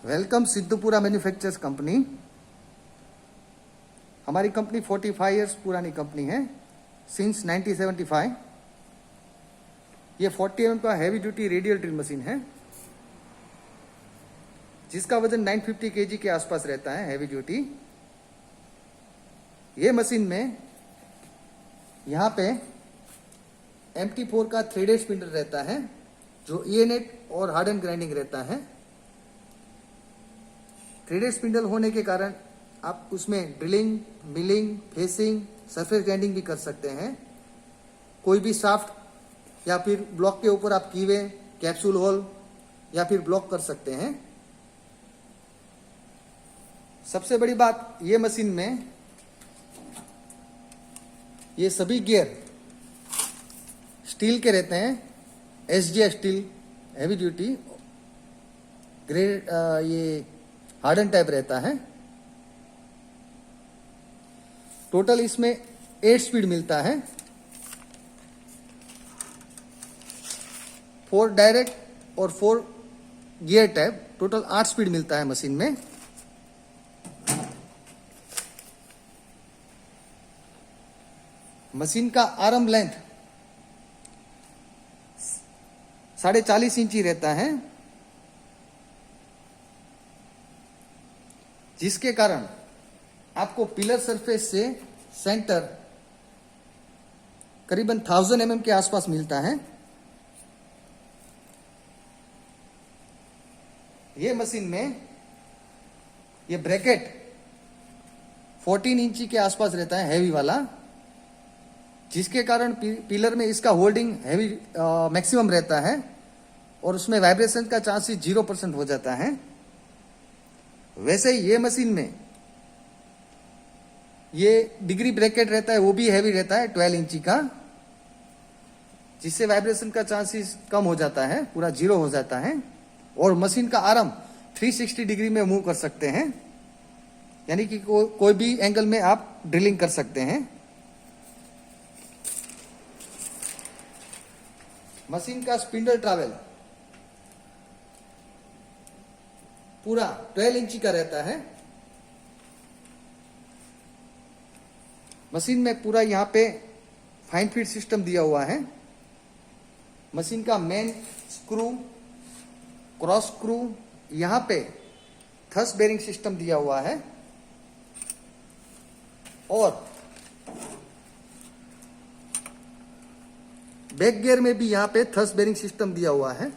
Welcome Siddhpura manufacturers company. हमारी company 45 years पुरानी company है, सिंस 1975। ये 40 mm का heavy duty radial drill machine है जिसका वजन 950 kg के आसपास रहता है, हैवी ड्यूटी। ये मशीन में यहाँ पे MT4 का थ्रेडेड स्पिंडल रहता है जो ENET और हार्डन ग्राइंडिंग रहता है। थ्रेडेड स्पिंडल होने के कारण आप उसमें drilling, milling, facing, surface grinding भी कर सकते हैं। कोई भी शाफ्ट या फिर ब्लॉक के ऊपर आप कीवे, कैप्सूल होल या फिर ब्लॉक कर सकते हैं। सबसे बड़ी बात, ये मशीन में ये सभी गियर स्टील के रहते हैं, SGI steel heavy duty grade, ये हार्डन टाइप रहता है। टोटल इसमें 8 स्पीड मिलता है, 4 डायरेक्ट और 4 गियर टाइप, टोटल 8 स्पीड मिलता है मशीन में। मशीन का आर्म लेंथ 40.5 इंची रहता है, जिसके कारण आपको पिलर सरफेस से सेंटर करीबन 1000 mm के आसपास मिलता है। ये मशीन में ये ब्रैकेट 14 इंची के आसपास रहता है, हैवी वाला, जिसके कारण पिलर में इसका होल्डिंग हैवी मैक्सिमम रहता है और उसमें वाइब्रेशन का चांसेस 0% हो जाता है। वैसे ही ये मशीन में ये डिग्री ब्रैकेट रहता है, वो भी हैवी रहता है 12 इंची का, जिससे वाइब्रेशन का चांसेस कम हो जाता है, पूरा 0 हो जाता है। और मशीन का आर्म 360 डिग्री में मूव कर सकते हैं, यानी कि कोई भी एंगल में आप ड्रिलिंग कर सकते हैं। मशीन का स्पिंडल ट्रैवल पूरा 12 इंची का रहता है। मशीन में पूरा यहाँ पे फाइन फीड सिस्टम दिया हुआ है। मशीन का मेन स्क्रू, क्रॉस स्क्रू, यहाँ पे थ्रस्ट बेरिंग सिस्टम दिया हुआ है और बैक गियर में भी यहाँ पे थ्रस्ट बेरिंग सिस्टम दिया हुआ है,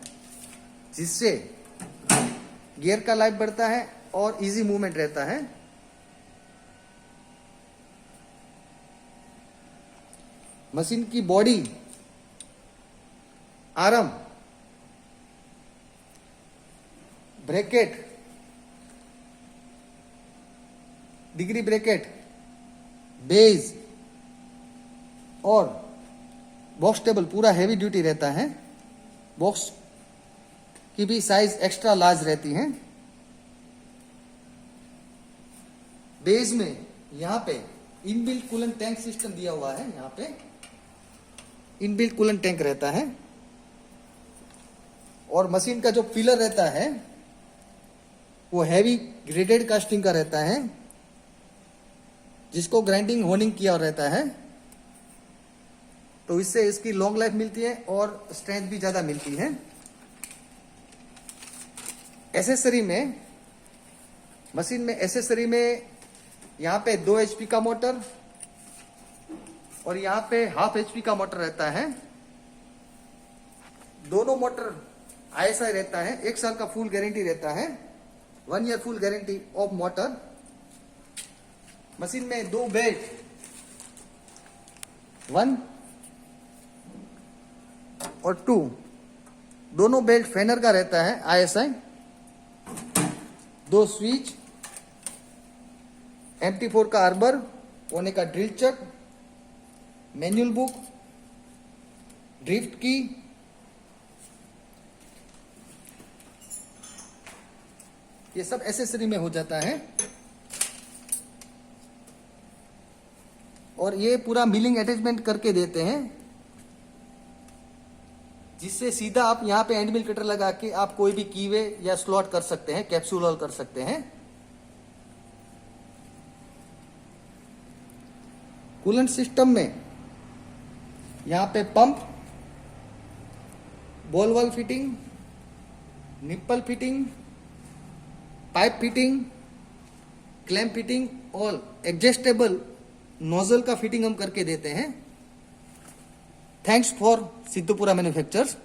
जिससे गियर का लाइफ बढ़ता है और इजी मूवमेंट रहता है। मशीन की body, arm, bracket, degree bracket, base और बॉक्स टेबल पूरा हैवी ड्यूटी रहता है। बॉक्स की भी साइज एक्स्ट्रा लार्ज रहती है। बेस में यहाँ पे इनबिल्ट कूलेंट टैंक सिस्टम दिया हुआ है, यहाँ पे इनबिल्ट कूलेंट टैंक रहता है। और मशीन का जो पिलर रहता है वो हैवी ग्रेडेड कास्टिंग का रहता है, जिसको ग्राइंडिंग होनिंग किया रहता है, तो इससे इसकी लॉन्ग लाइफ मिलती है और स्ट्रेंथ भी ज्यादा मिलती है। एसेसरी में, मशीन में एसेसरी में यहाँ पे 2 HP का मोटर और यहाँ पे 1/2 HP का मोटर रहता है। दोनों मोटर ISI रहता है, 1 साल का फुल गारंटी रहता है, 1 year full guarantee of motor. Machine में 2 बेल्ट, 1 और 2, दोनों बेल्ट फेनर का रहता है, ISI। 2 स्विच, MT4 का आर्बर, कोने का drill chuck, manual book, drift की, ये सब एसेसरी में हो जाता है। और ये पूरा मिलिंग अटैचमेंट करके देते हैं। जिससे सीधा आप यहाँ पे एंड मिल कटर लगा के आप कोई भी कीवे या स्लॉट कर सकते हैं, कैप्सूल होल कर सकते हैं। कूलेंट सिस्टम में यहाँ पे pump, ball valve fitting, nipple fitting, pipe fitting, clamp fitting और एडजस्टेबल नोजल का फिटिंग हम करके देते हैं। Thanks for Siddhpura manufacturers.